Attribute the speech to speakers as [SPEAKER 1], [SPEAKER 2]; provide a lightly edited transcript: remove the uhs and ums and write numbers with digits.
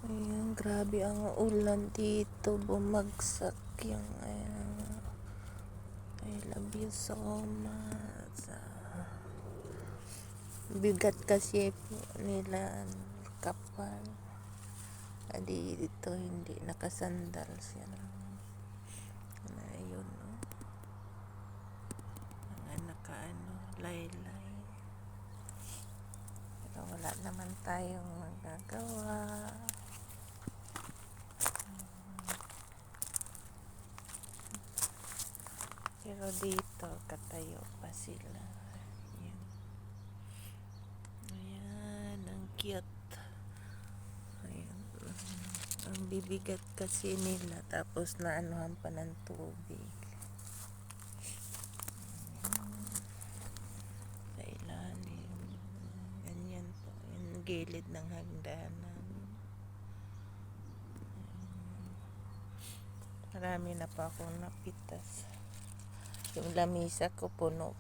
[SPEAKER 1] Ayan, grabe ang ulan dito. Bumagsak yung I love you so much. Bigat kasi po nila kapal. Adi dito hindi nakasandal siya. Ayun, no? Mga nakaano, laylay. Pero wala naman tayong magagawa. Pero dito, katayo pa sila. Ayan. Ayan, ang cute. Ayan. Ang bibigat kasi nila, tapos naanuhan pa ng tubig. Sa ilalim. Ganyan po. Yung gilid ng hagdanan. Marami na pa akong napitas. Yung lamisa ko puno